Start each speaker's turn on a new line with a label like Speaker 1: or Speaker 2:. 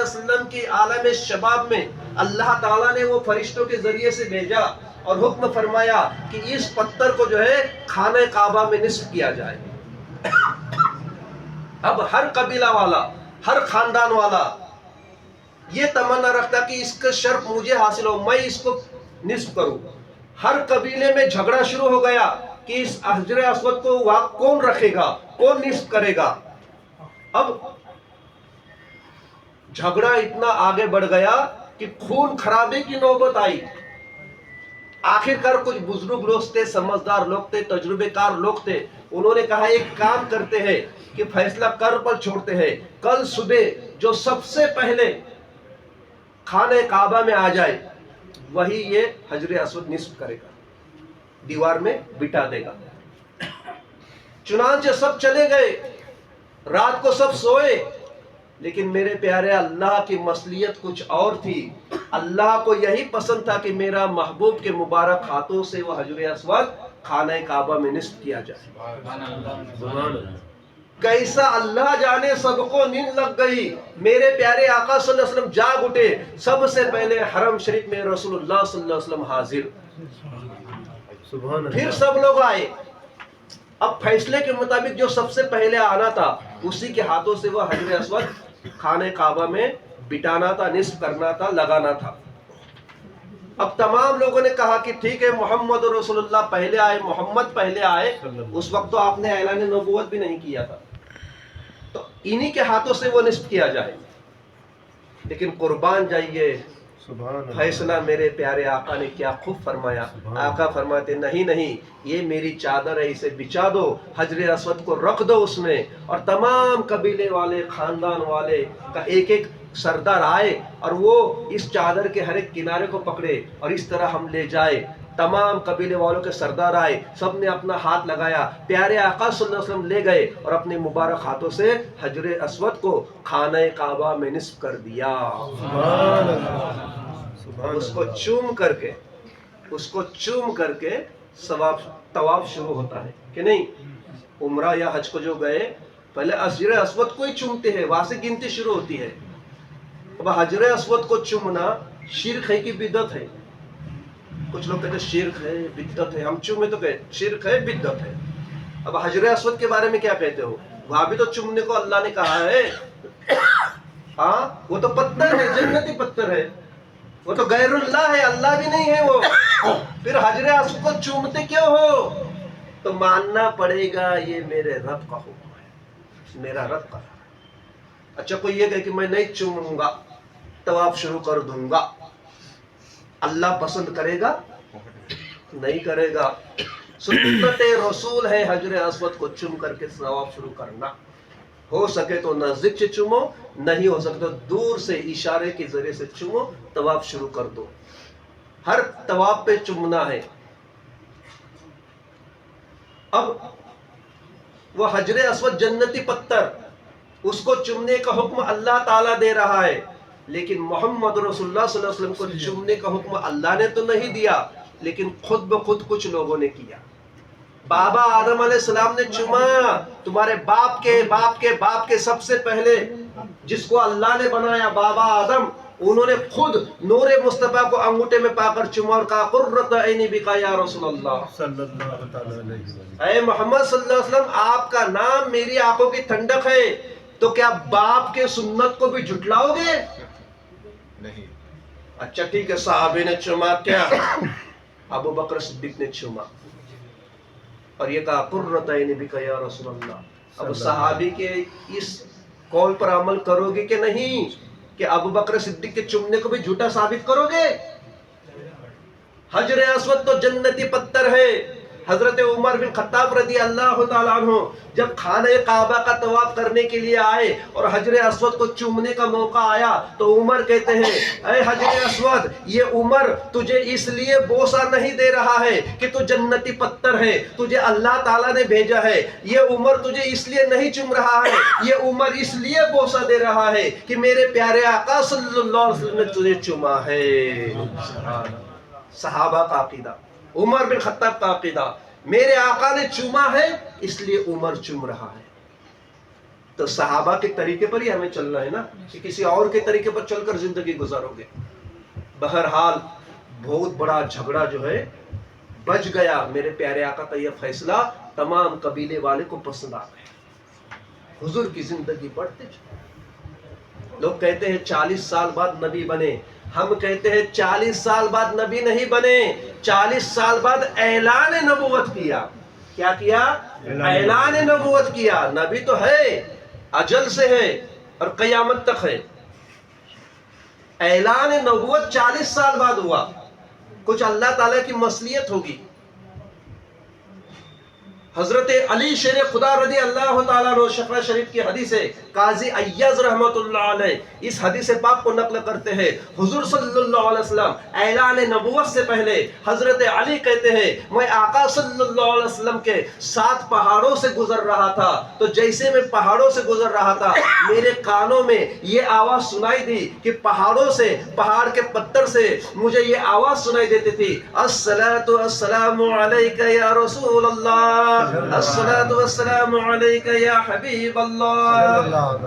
Speaker 1: وسلم کی عالم شباب میں اللہ تعالیٰ نے وہ فرشتوں کے ذریعے سے بھیجا اور حکم فرمایا کہ اس پتھر کو جو ہے خانہ کعبہ میں نصب کیا جائے۔ اب ہر قبیلہ والا، ہر خاندان والا یہ تمنا رکھتا کہ اس کا شرف مجھے حاصل ہو، میں اس کو نصب کروں۔ ہر قبیلے میں جھگڑا شروع ہو گیا کہ اس حجر اسود کو وہاں کون رکھے گا، کون نصب کرے گا۔ اب جھگڑا اتنا آگے بڑھ گیا کہ خون خرابے کی نوبت آئی۔ آخر کار کچھ بزرگ لوگ تھے، سمجھدار لوگ تھے، تجربے کار لوگ تھے، انہوں نے کہا ایک کام کرتے ہیں کہ فیصلہ کر پر چھوڑتے ہیں، کل صبح جو سب سے پہلے خانہ کعبہ میں آ جائے وہی یہ حجر اسود نصب کرے گا، دیوار میں بٹا دے گا۔ چنانچہ سب چلے گئے، رات کو سب سوئے، لیکن میرے پیارے اللہ کی مصلحت کچھ اور تھی۔ اللہ کو یہی پسند تھا کہ میرا محبوب کے مبارک ہاتھوں سے وہ حجر اسود خانہ کعبہ میں نصب کیا جائے۔ کیسا اللہ جانے، سب کو نیند لگ گئی۔ میرے پیارے آقا صلی اللہ علیہ وسلم جاگ اٹھے، سب سے پہلے حرم شریف میں رسول اللہ صلی اللہ علیہ وسلم حاضر۔ پھر سب لوگ آئے۔ اب فیصلے کے مطابق جو سب سے پہلے آنا تھا اسی کے ہاتھوں سے وہ حجر اسود خانہ کعبہ میں بٹانا تھا، نصب کرنا تھا، لگانا تھا۔ اب تمام لوگوں نے کہا کہ ٹھیک ہے، محمد رسول اللہ پہلے آئے، محمد پہلے آئے۔ اس وقت تو آپ نے اعلان نبوت بھی نہیں کیا تھا، تو انہی کے ہاتھوں سے وہ نصب کیا جائے۔ لیکن قربان جائیے، فیصلہ میرے پیارے آقا نے کیا خوب فرمایا۔ آقا فرماتے نہیں، یہ میری چادر ہے، اسے بچھا دو، حجر اسود کو رکھ دو اس میں، اور تمام قبیلے والے، خاندان والے کا ایک ایک سردار آئے اور وہ اس چادر کے ہر ایک کنارے کو پکڑے اور اس طرح ہم لے جائے۔ تمام قبیلے والوں کے سردار آئے، سب نے اپنا ہاتھ لگایا، پیارے آقا صلی اللہ علیہ وسلم لے گئے اور اپنے مبارک ہاتھوں سے حجر اسود کو خانہ کعبہ میں نصب کر دیا۔ اس کو چوم کر کے طواف شروع ہوتا ہے کہ نہیں؟ عمرہ یا حج کو جو گئے پہلے حجر اسود کو ہی چومتے ہیں، وہاں سے گنتی شروع ہوتی ہے۔ اب حجر اسود کو چومنا شرک ہے کہ بدعت ہے؟ کچھ لوگ کہتے ہیں شرک ہے، بدعت ہے، ہم چومے تو کہتے شرک ہے، بدعت ہے۔ اب حجر اسود کے بارے میں کیا کہتے ہو؟ وہاں بھی تو چومنے کو اللہ نے کہا ہے۔ ہاں، وہ تو پتھر ہے، جنتی پتھر ہے، وہ تو غیر اللہ ہے، اللہ بھی نہیں ہے وہ۔ پھر حجر اسود کو چومتے کیوں ہو؟ تو ماننا پڑے گا یہ میرے رب کا حکم ہے، میرا رب کا۔ اچھا کوئی یہ کہے کہ میں نہیں چوموں گا، طواف شروع کر دوں گا، اللہ پسند کرے گا؟ نہیں کرے گا۔ سنت رسول ہے حجر اسود کو چوم کر کے طواف شروع کرنا۔ ہو سکے تو نزدیک سے چومو، نہیں ہو سکے تو دور سے اشارے کے ذریعے سے چومو، طواف شروع کر دو۔ ہر طواف پہ چومنا ہے۔ اب وہ حجر اسود جنتی پتھر، اس کو چومنے کا حکم اللہ تعالیٰ دے رہا ہے، لیکن محمد رسول اللہ صلی اللہ علیہ وسلم کو چومنے کا حکم اللہ نے تو نہیں دیا، لیکن خود بخود کچھ لوگوں نے کیا۔ بابا آدم علیہ السلام نے چوما، تمہارے باپ کے سب سے پہلے جس کو اللہ نے بنایا بابا آدم، انہوں نے خود نور مصطفیٰ کو انگوٹھے میں پا کر چوما اور کہا قرۃ عینی بک یا رسول اللہ، اے محمد صلی اللہ علیہ وسلم، آپ کا نام میری آنکھوں کی ٹھنڈک ہے۔ تو کیا باپ کے سنت کو بھی جھٹلاؤ گے؟ نہیں۔ اچھا ٹھیک ہے، صحابی نے چوما، کیا ابو بکر صدیق نے چوما اور یہ کہا قرۃ عینی بک یا رسول اللہ۔ اب صحابی کے اس قول پر عمل کرو گے کہ نہیں، کہ ابو بکر صدیق کے چومنے کو بھی جھوٹا ثابت کرو گے؟ حجر اسود تو جنتی پتھر ہے۔ حضرت عمر بن خطاب رضی اللہ تعالیٰ عنہ جب خانہ کعبہ کا طواف کرنے کے لیے آئے اور حجر اسود کو چومنے کا موقع آیا تو عمر کہتے ہیں، اے حجر اسود، یہ عمر تجھے اس لیے بوسہ نہیں دے رہا ہے کہ تو جنتی پتھر ہے، تجھے اللہ تعالیٰ نے بھیجا ہے۔ یہ عمر تجھے اس لیے نہیں چوم رہا ہے، یہ عمر اس لیے بوسہ دے رہا ہے کہ میرے پیارے آقا صلی اللہ علیہ وسلم نے تجھے چوما ہے۔ صحابہ کا عقیدہ، عمر بن خطاب کا عقیدہ، میرے آقا نے چوما ہے اس لیے عمر چوم رہا ہے۔ تو صحابہ کے طریقے پر ہی ہمیں چلنا ہے نا، کہ کسی اور کے طریقے پر چل کر زندگی گزارو گے. بہرحال بہت بڑا جھگڑا جو ہے بچ گیا. میرے پیارے آقا کا یہ فیصلہ تمام قبیلے والے کو پسند آ گیا. حضور کی زندگی بڑھتے چلے. لوگ کہتے ہیں 40 سال بعد نبی بنے. ہم کہتے ہیں 40 سال بعد نبی نہیں بنے، 40 سال بعد اعلان نبوت کیا. کیا کیا؟ اعلان نبوت کیا. نبی تو ہے، اجل سے ہے اور قیامت تک ہے. اعلان نبوت 40 سال بعد ہوا. کچھ اللہ تعالیٰ کی مصلیت ہوگی. حضرت علی شیر خدا رضی اللہ تعالیٰ عنہ شفا شریف کی حدیث ہے، قاضی ایاز رحمت اللہ علیہ اس حدیث پاک کو نقل کرتے ہیں. حضور صلی اللہ علیہ وسلم اعلان نبوت سے پہلے حضرت علی کہتے ہیں میں آقا صلی اللہ علیہ وسلم کے 7 پہاڑوں سے گزر رہا تھا، تو جیسے میں پہاڑوں سے گزر رہا تھا میرے کانوں میں یہ آواز سنائی دی کہ پہاڑوں سے، پہاڑ کے پتھر سے مجھے یہ آواز سنائی دیتی تھی، الصلاۃ والسلام علیک یا رسول اللہ، الصلاۃ والسلام علیک یا حبیب اللہ.